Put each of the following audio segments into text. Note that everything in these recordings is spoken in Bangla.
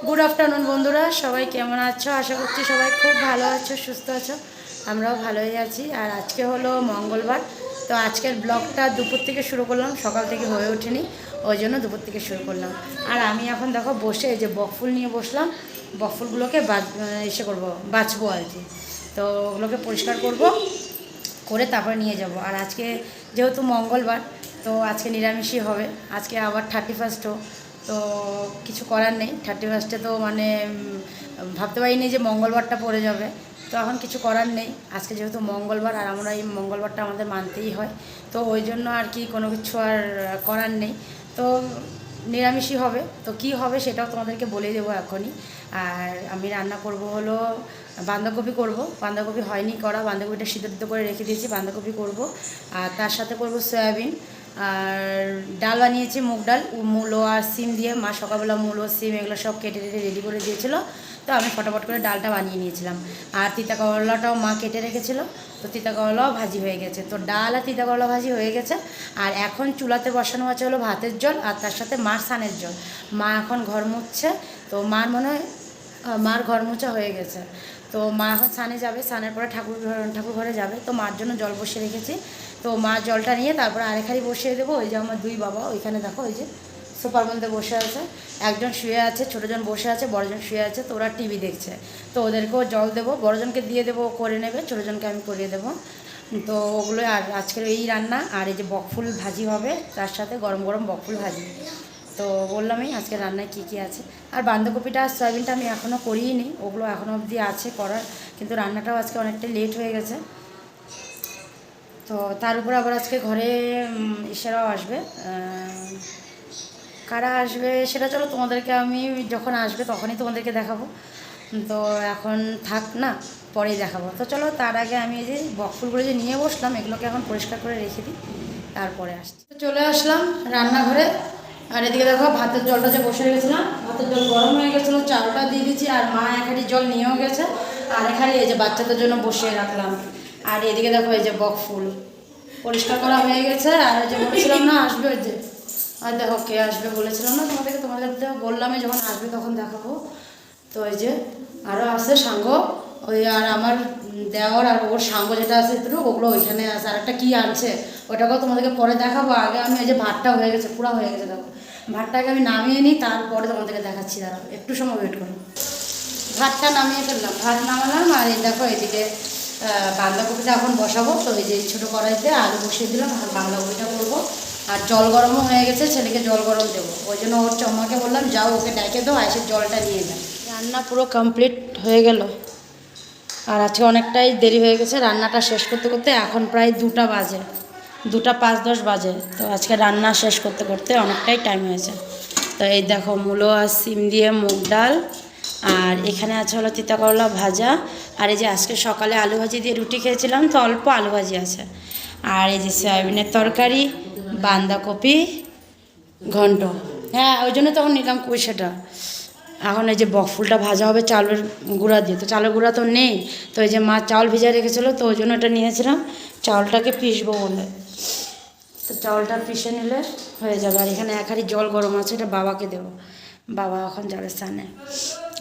গুড আফটারনুন বন্ধুরা, সবাই কেমন আছো? আশা করছি সবাই খুব ভালো আছো, সুস্থ আছো। আমরাও ভালোই আছি। আর আজকে হলো মঙ্গলবার, তো আজকের ব্লগটা দুপুর থেকে শুরু করলাম, সকাল থেকে হয়ে ওঠেনি, ওই জন্য দুপুর থেকে শুরু করলাম। আর আমি এখন দেখো বসে এই যে বকফুল নিয়ে বসলাম, বকফুলগুলোকে এসে করবো, বাছবো আর কি। তো ওগুলোকে পরিষ্কার করব, করে তারপরে নিয়ে যাব। আর আজকে যেহেতু মঙ্গলবার, তো আজকে নিরামিষই হবে। আজকে আবার 31st, তো কিছু করার নেই। 31st তো মানে ভাবতে পারিনি যে মঙ্গলবারটা পড়ে যাবে, তো এখন কিছু করার নেই। আজকে যেহেতু মঙ্গলবার আর আমরা এই মঙ্গলবারটা আমাদের মানতেই হয়, তো ওই জন্য আর কি কোনো কিছু আর করার নেই। তো নিরামিষই হবে। তো কি হবে সেটাও তোমাদেরকে বলে দেবো এখনই। আর আমি রান্না করব হলো বাঁধাকপি করব। বাঁধাকপি হয়নি করা, বাঁধাকপিটা সিদ্ধ করে রেখে দিয়েছি, বাঁধাকপি করব। আর তার সাথে করব সয়াবিন। আর ডাল বানিয়েছি, মুগ ডাল, মূলো আর সিম দিয়ে। মা সকালবেলা মূলো সিম এগুলো সব কেটে রেডি করে দিয়েছিলো, তো আমি ফটাফট করে ডালটা বানিয়ে নিয়েছিলাম। আর তিতা করলাটাও মা কেটে রেখেছিলো, তো তিতা করলাও ভাজি হয়ে গেছে। তো ডাল আর তিতা করলা ভাজি হয়ে গেছে। আর এখন চুলাতে বসানো আছে হলো ভাতের জল, আর তার সাথে মার স্নানের জল। মা এখন ঘর মুছছে, তো মার মনে হয় মার ঘর মোছা হয়ে গেছে। তো মা এখন স্নানে যাবে, স্নানের পরে ঠাকুর ঘরে যাবে, তো মার জন্য জল বসিয়ে রেখেছি। তো মা জলটা নিয়ে তারপরে আরেক হাঁড়ি বসিয়ে দেবো। ওই যে আমার দুই বাবা ওইখানে দেখো, ওই যে সোফার মধ্যে বসে আছে, একজন শুয়ে আছে, ছোটোজন বসে আছে, বড়জন শুয়ে আছে। তো ওরা টিভি দেখছে, তো ওদেরকেও জল দেবো, বড়জনকে দিয়ে দেবো, করে নেবে, ছোটোজনকে আমি করিয়ে দেবো। তো ওগুলো। আর আজকের এই রান্না, আর এই যে বকফুল ভাজি হবে, তার সাথে গরম গরম বকফুল ভাজি। তো বললামই আজকে রান্নায় কী কী আছে। আর বাঁধাকপিটা আর সয়াবিনটা আমি এখনও করিয়ে নিই, ওগুলো এখনও অবধি আছে করার, কিন্তু রান্নাটাও আজকে অনেকটা লেট হয়ে গেছে। তো তার উপর আবার আজকে ঘরে ইশারাও আসবে। কারা আসবে সেটা চলো তোমাদেরকে আমি যখন আসবে তখনই তোমাদেরকে দেখাবো। তো এখন থাক না, পরেই দেখাবো। তো চলো, তার আগে আমি এই যে বকফুলগুলো যে নিয়ে বসলাম, এগুলোকে এখন পরিষ্কার করে রেখে দিই, তারপরে আসছি। তো চলে আসলাম রান্নাঘরে। আর এদিকে দেখো ভাতের জলটা যে বসে রেখেছিলাম, ভাতের জল গরম হয়ে গেছিলো, চালটা দিয়ে দিচ্ছি। আর মা এক হাঁড়ি জল নিয়েও গেছে, আর এক হাঁড়ি এই যে বাচ্চাদের জন্য বসিয়ে রাখলাম। আর এদিকে দেখো এই যে বকফুল পরিষ্কার করা হয়ে গেছে। আর ওই যে বলেছিলাম না আসবে, ওই যে আর দেখো কে আসবে বলেছিলাম না তোমাদের বললামই, যখন আসবে তখন দেখাবো। তো ওই যে আরও আছে সাঙ্গ, ওই আর আমার দেওয়ার আর ওর সাঙ্গ যেটা আছে একটু, ওগুলো ওইখানে আছে। আর একটা কী আনছে ওটাকেও তোমাদেরকে পরে দেখাবো। আগে আমি এই যে ভাতটা হয়ে গেছে, পুরা হয়ে গেছে দেখো, ভাতটাকে আমি নামিয়ে নিই, তারপরে তোমাদেরকে দেখাচ্ছি। দাঁড়াও একটু সময় ওয়েট করো। ভাতটা নামিয়ে ফেললাম, ভাত নামালাম। আর এই দেখো এদিকে বাঁধাকপিটা এখন বসাবো। তো এই যে ছোটো কড়াইতে আলু বসিয়ে দিলাম, আর বাঁধাকপিটা করবো। আর জল গরমও হয়ে গেছে, ছেলেকে জল গরম দেবো, ওই জন্য ওর চম্মাকে বললাম যাও ওকে ডেকে দাও, এসে জলটা নিয়ে যায়। রান্না পুরো কমপ্লিট হয়ে গেল। আর আজকে অনেকটাই দেরি হয়ে গেছে রান্নাটা শেষ করতে করতে, এখন প্রায় 2টা বাজে, 2টা 5-10 বাজে। তো আজকে রান্না শেষ করতে করতে অনেকটাই টাইম হয়েছে। তো এই দেখো মূলো আর সিম দিয়ে মুগ ডাল, আর এখানে আছে হলো তিতা করলা ভাজা। আর এই যে আজকে সকালে আলু ভাজি দিয়ে রুটি খেয়েছিলাম, তো অল্প আলু ভাজি আছে। আর এই যে সয়াবিনের তরকারি, বাঁধাকপি ঘন্ট। হ্যাঁ, ওই জন্য তখন নিলাম সেটা। এখন এই যে বকফুলটা ভাজা হবে চালের গুঁড়া দিয়ে, তো চালের গুঁড়া তো নেই, তো এই যে মা চাউল ভিজা রেখেছিলো, তো ওই জন্য এটা নিয়েছিলাম, চাউলটাকে পিসবো বলে। তো চাউলটা পিষে নিলে হয়ে যাবে। আর এখানে এক হাঁড়ি জল গরম আছে, এটা বাবাকে দেবো, বাবা এখন যাবে স্নানে।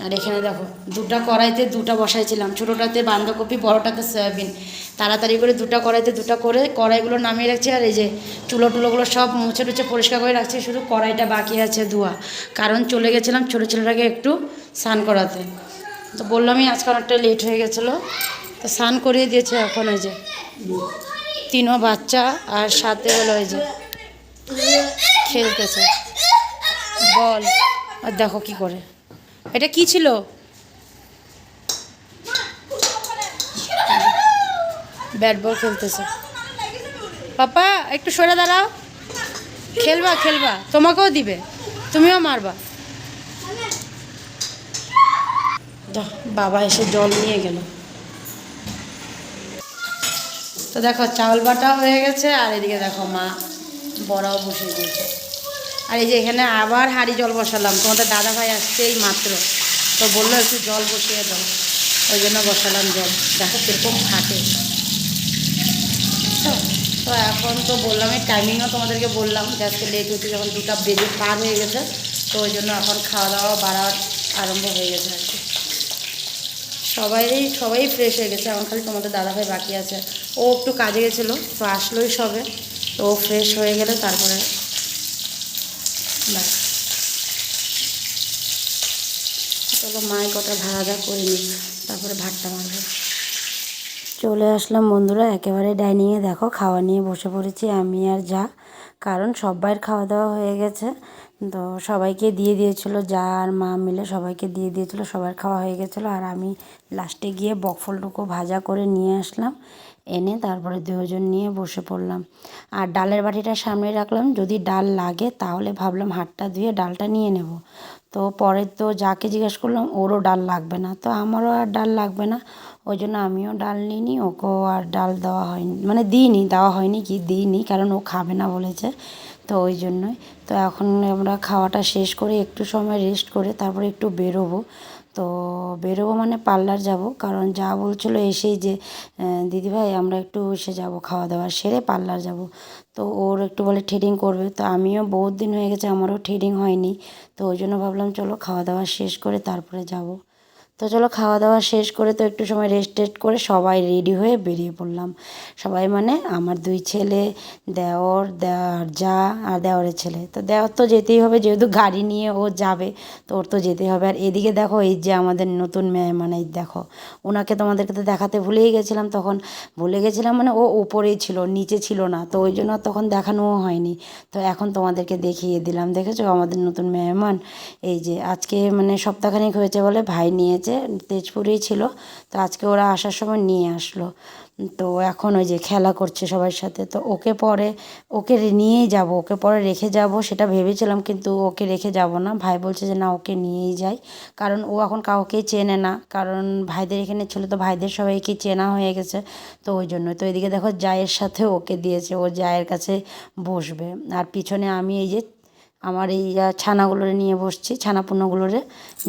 আর এখানে দেখো 2টা কড়াইতে 2টা বসাইছিলাম, ছোটোটাতে বাঁধাকপি, বড়োটাতে সয়াবিন। তাড়াতাড়ি করে 2টা কড়াইতে 2টা করে কড়াইগুলো নামিয়ে রাখছি। আর এই যে টুলোগুলো সব মুছে টুছে পরিষ্কার করে রাখছি, শুধু কড়াইটা বাকি আছে ধোয়া, কারণ চলে গেছিলাম ছোটো ছেলেটাকে একটু স্নান করাতে। তো বললামই আজকে অনেকটা লেট হয়ে গেছিলো, তো স্নান করিয়ে দিয়েছে। এখন ওই যে 3 বাচ্চা, আর সাথে হলো ওই যে খেলতেছে বল। আর দেখো কি করে, এটা কি ছিল, ব্যাট বল খেলতেছে। পাপা একটু সরে দাঁড়াও, খেলবা খেলবা, তোমাকেও দিবে, তুমিও মারবা। বাবা এসে জল নিয়ে গেল। তো দেখো চাউল বাটাও হয়ে গেছে, আর এদিকে দেখো মা বড়াও বসিয়ে দিয়েছে। আর এই যে এখানে আবার হাঁড়ি জল বসালাম, তোমাদের দাদা ভাই আসছে এই মাত্র, তো বললো একটু জল বসিয়ে দাও, ওই জন্য বসালাম জল। দেখো কীরকম ফাটে। তো এখন তো বললাম এই টাইমিংও তোমাদেরকে বললাম যে আজকে লেট হচ্ছে, যখন 2টা বেজে পার হয়ে গেছে, তো ওই জন্য এখন খাওয়া দাওয়া বাড়ার আরম্ভ হয়ে গেছে আর কি। সবাই ফ্রেশ হয়ে গেছে, এখন খালি তোমাদের দাদাভাই বাকি আছে। ও একটু কাজে গেছিলো, তো আসলোই সবে, তো ও ফ্রেশ হয়ে গেলে তারপরে ব্যাস। চলো মায়ের কটা ভাড়া করে নিই, তারপরে ভাতটা মারবো। চলে আসলাম বন্ধুরা একেবারে ডাইনিংয়ে, দেখো খাওয়া নিয়ে বসে পড়েছি আমি আর যা, কারণ সবাইয়ের খাওয়া দাওয়া হয়ে গেছে। তো সবাইকে দিয়ে দিয়েছিল, যা আর মা মিলে সবাইকে দিয়ে দিয়েছিল, সবার খাওয়া হয়ে গেছিলো। আর আমি লাস্টে গিয়ে বকফলটুকু ভাজা করে নিয়ে আসলাম, এনে তারপরে দুজন নিয়ে বসে পড়লাম। আর ডালের বাটিটা সামনে রাখলাম, যদি ডাল লাগে তাহলে ভাবলাম হাতটা ধুয়ে ডালটা নিয়ে নেব। তো পরে তো যাকে জিজ্ঞেস করলাম ওরও ডাল লাগবে না, তো আমারও আর ডাল লাগবে না, ওই জন্য আমিও ডাল নিইনি, ওকেও আর ডাল দেওয়া হয়নি, মানে দেওয়া হয়নি কি দিইনি, কারণ ও খাবে না বলেছে, তো ওই জন্যই। তো এখন আমরা খাওয়াটা শেষ করে একটু সময় রেস্ট করে তারপরে একটু বেরোবো। তো বেরোবো মানে পার্লার যাব, কারণ যা বলছিল এসেই যে দিদিভাই আমরা একটু এসে যাব, খাওয়া দাওয়া সেরে পার্লার যাব। তো ওর একটু বলে থ্রেডিং করবে, তো আমিও বহুত দিন হয়ে গেছে আমারও থ্রেডিং হয়নি, তো ওই জন্য ভাবলাম চলো খাওয়া দাওয়া শেষ করে তারপরে যাব। তো চলো খাওয়া দাওয়া শেষ করে তো একটু সময় রেস্ট করে সবাই রেডি হয়ে বেরিয়ে পড়লাম। সবাই মানে আমার দুই ছেলে, দেওর যা আর দেওরের ছেলে। তো দেওর তো যেতেই হবে, যেহেতু গাড়ি নিয়ে ও যাবে, তো ওর তো যেতেই হবে। আর এদিকে দেখো এই যে আমাদের নতুন মেহমান, এই দেখো ওনাকে তোমাদেরকে তো দেখাতে ভুলেই গেছিলাম, তখন ভুলে গেছিলাম মানে ও উপরেই ছিল, নিচে ছিল না, তো ওই জন্য তখন দেখানোও হয়নি। তো এখন তোমাদেরকে দেখিয়ে দিলাম, দেখেছো আমাদের নতুন মেহমান। এই যে আজকে মানে সপ্তাহখানেক হয়েছে বলে ভাই নিয়েছে, তেজপুরেই ছিল, তো আজকে ওরা আসার সময় নিয়ে আসলো। তো এখন ওই যে খেলা করছে সবার সাথে, তো ওকে নিয়েই যাব, ওকে পরে রেখে যাব সেটা ভেবেছিলাম, কিন্তু ওকে রেখে যাব না, ভাই বলছে যে না ওকে নিয়েই যাই, কারণ ও এখন কাউকেই চেনে না, কারণ ভাইদের এখানে ছিল তো ভাইদের সবাইকে চেনা হয়ে গেছে, তো ওই জন্য। তো এদিকে দেখো জায়ের সাথে ওকে দিয়েছে, ও জায়ের কাছে বসবে, আর পিছনে আমি এই যে আমার এই ছানাগুলোরে নিয়ে বসছি, ছানাপূর্ণগুলোরে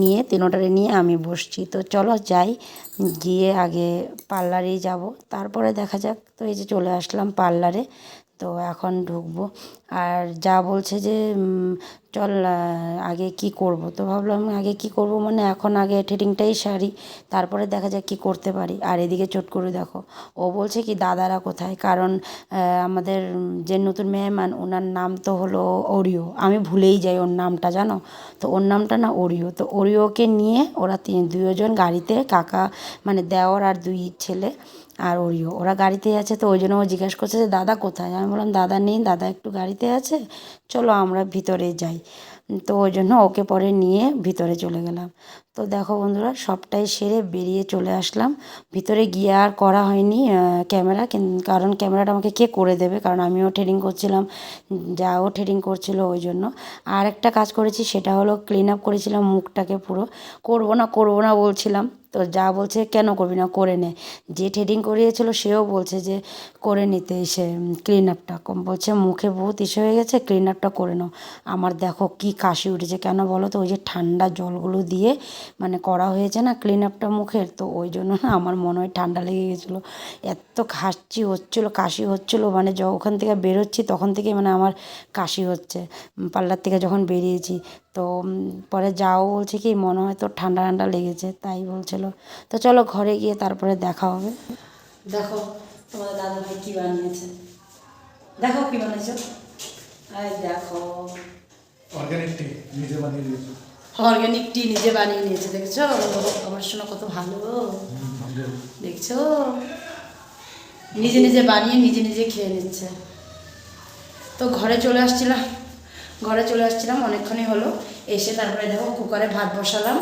নিয়ে তিনোটারে নিয়ে আমি বসছি। তো চলো যাই, গিয়ে আগে পার্লারেই যাব, তারপরে দেখা যাক। তো এই যে চলে আসলাম পার্লারে, তো এখন ঢুকবো। আর যা বলছে যে চল আগে কি করব, তো ভাবলাম আগে কি করব মানে এখন আগে থ্রেডিংটাই সারি, তারপরে দেখা যাক কী করতে পারি। আর এদিকে চট করে দেখো ও বলছে কি দাদারা কোথায়, কারণ আমাদের যে নতুন মেহমান ওনার নাম তো হলো ওরিও, আমি ভুলেই যাই ওর নামটা জানো, তো ওর নামটা না ওরিও। তো ওরিওকে নিয়ে ওরা দুজন গাড়িতে, কাকা মানে দেওর আর দুই ছেলে আর ওরিও, ওরা গাড়িতেই আছে। তো ওই জন্য ও জিজ্ঞেস করছে যে দাদা কোথায়, আমি বললাম দাদা নেই, দাদা একটু গাড়িতে আছে, চলো আমরা ভিতরে যাই। তো ওই জন্য ওকে পরে নিয়ে ভিতরে চলে গেলাম। তো দেখো বন্ধুরা সবটাই সেরে বেরিয়ে চলে আসলাম, ভিতরে গিয়ে আর করা হয়নি ক্যামেরা, কারণ ক্যামেরাটা আমাকে কে করে দেবে, কারণ আমিও থ্রেডিং করছিলাম, যাও থ্রেডিং করছিল, ওই জন্য। আর একটা কাজ করেছি সেটা হলো ক্লিন আপ করেছিলাম মুখটাকে পুরো, করবো না বলছিলাম, তো যা বলছে কেন করবি না, করে নে। যে থ্রেডিং করিয়েছিল সেও বলছে যে করে নিতে, এসে ক্লিন আপটা বলছে মুখে বহুত ইস্যু হয়ে গেছে, ক্লিন আপটা করে নাও। আমার দেখো কি কাশি উঠেছে, কেন বলো তো, ওই যে ঠান্ডা জলগুলো দিয়ে মানে করা হয়েছে না ক্লিন আপটা মুখের, তো ওই জন্য না আমার মনে হয় ঠান্ডা লেগে গেছিলো, এত কাশি হচ্ছিলো, মানে ওখান থেকে বেরোচ্ছি তখন থেকে মানে আমার কাশি হচ্ছে, পার্লার থেকে যখন বেরিয়েছি। তো পরে যাও বলছে কি মনে হয় তোর ঠান্ডা ঠান্ডা লেগেছে, তাই বলছিল। তো চলো ঘরে গিয়ে তারপরে দেখা হবে। দেখো তোমাদের দাদা ভাই কী বানিয়েছে, দেখো কী বানিয়েছো, দেখো অর্গানিক টি নিজে বানিয়ে দিয়েছো। অর্গ্যানিক টি নিজে বানিয়ে নিয়েছে, দেখছো আমার শোনা কত ভালো, দেখছো নিজে নিজে বানিয়ে নিজে খেয়ে নিচ্ছে। তো ঘরে চলে আসছিলাম অনেকক্ষণই হলো, এসে তারপরে দেখো কুকারে ভাত বসালাম।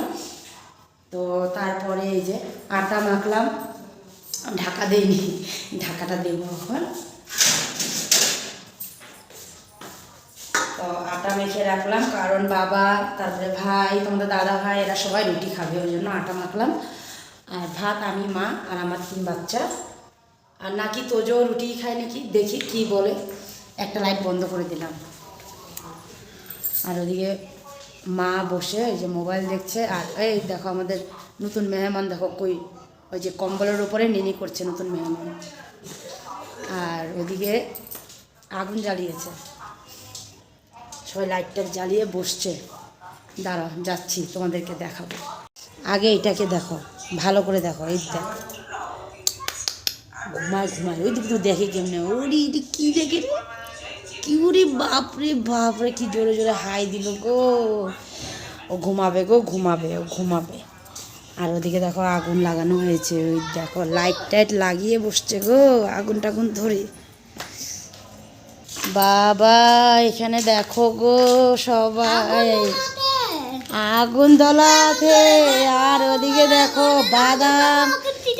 তো তারপরে এই যে আটা মাখলাম, ঢাকা দিইনি, ঢাকাটা দেবো এখন। তো আটা মেখে রাখলাম, কারণ বাবা তারপরে ভাই তোমাদের দাদা ভাই এরা সবাই রুটি খাবে, ওই জন্য আটা মাখলাম। আর ভাত আমি, মা আর আমার 3 বাচ্চা। আর নাকি তোজো রুটি খায় নাকি, দেখি কি বলে, একটা লাইট বন্ধ করে দিলাম। আর ওদিকে মা বসে ওই যে মোবাইল দেখছে, আর এই দেখো আমাদের নতুন মেহমান দেখো ওই যে কম্বলের উপরে নিনি করছে নতুন মেহমান। আর ওদিকে আগুন জ্বালিয়েছে, সবাই লাইটটা জ্বালিয়ে বসছে, দাঁড়াও যাচ্ছি তোমাদেরকে দেখাবো। আগে এটাকে দেখো, ভালো করে দেখো, এই দেখো ঘুমায় ঘুমায়, ওই দিক তো দেখে কেমনে, ওরি এটি কী দেখে রে, কি ওরে বাপরে বাপরে, কি জোরে জোরে হাই দিল গো। ও ঘুমাবে গো, ঘুমাবে, ও ঘুমাবে। আর ওদিকে দেখো আগুন লাগানো হয়েছে, ওই দেখো লাইট টাইট লাগিয়ে বসছে গো, আগুন টাগুন ধরে। বাবা এখানে দেখো গো সবাই, আগুন ধলাতে। আর ওদিকে দেখো বাদাম,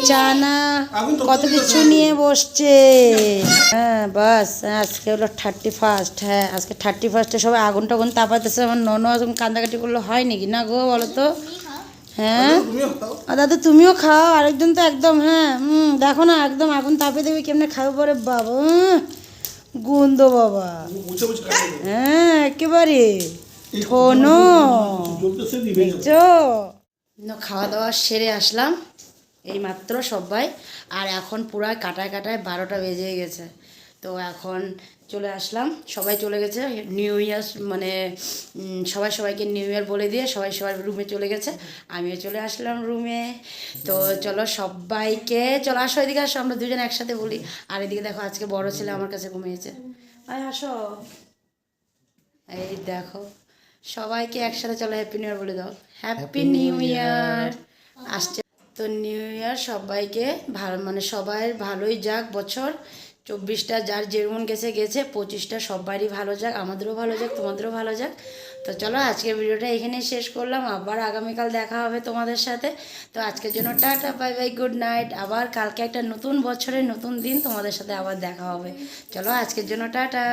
চানা, কত কিছু নিয়ে বসছে। হ্যাঁ বাস, আজকে হলো 31। হ্যাঁ আজকে 31-এ সবাই আগুন টাগুন তাপাতেছে। আমার ননও এখন কান্দাকাটি করলে হয় নাকি না গো, বলো তো? হ্যাঁ দাদা তুমিও খাও, আরেকজন তো একদম, হ্যাঁ দেখো না একদম আগুন তাপে দেবে কেমনে খাবে পরে বাবা, গন্ধ বাবা। হ্যাঁ একেবারে শোনো, দেখছো? খাওয়া দাওয়া সেরে আসলাম এই মাত্র সবাই। আর এখন পুরো কাটায় কাটায় 12টা বেজে গেছে। তো এখন চলে আসলাম, সবাই চলে গেছে নিউ ইয়ার, মানে সবাই সবাইকে নিউ ইয়ার বলে দিয়ে সবাই সবার রুমে চলে গেছে, আমিও চলে আসলাম রুমে। তো চলো সবাইকে, চলো আসো এদিকে আসো, আমরা দুজন একসাথে বলি। আর এদিকে দেখো আজকে বড় ছেলে আমার কাছে ঘুমিয়েছে, আয় আসো। এই দেখো সবাইকে একসাথে চলো হ্যাপি নিউ ইয়ার বলে দাও, হ্যাপি নিউ ইয়ার আসছে। তো নিউ ইয়ার সবাইকে ভালো, মানে সবাই ভালোই যাক বছর। 24টা যার যেমন গেছে গেছে, 25টা সবারই ভালো যাক, আমাদেরও ভালো যাক, তোমাদেরও ভালো যাক। তো চলো আজকের ভিডিওটা এখানেই শেষ করলাম, আবার আগামীকাল দেখা হবে তোমাদের সাথে। তো আজকের জন্য tata, bye bye, good night. আবার কালকে একটা নতুন বছরের নতুন দিন তোমাদের সাথে আবার দেখা হবে। চলো আজকের জন্য টাটা।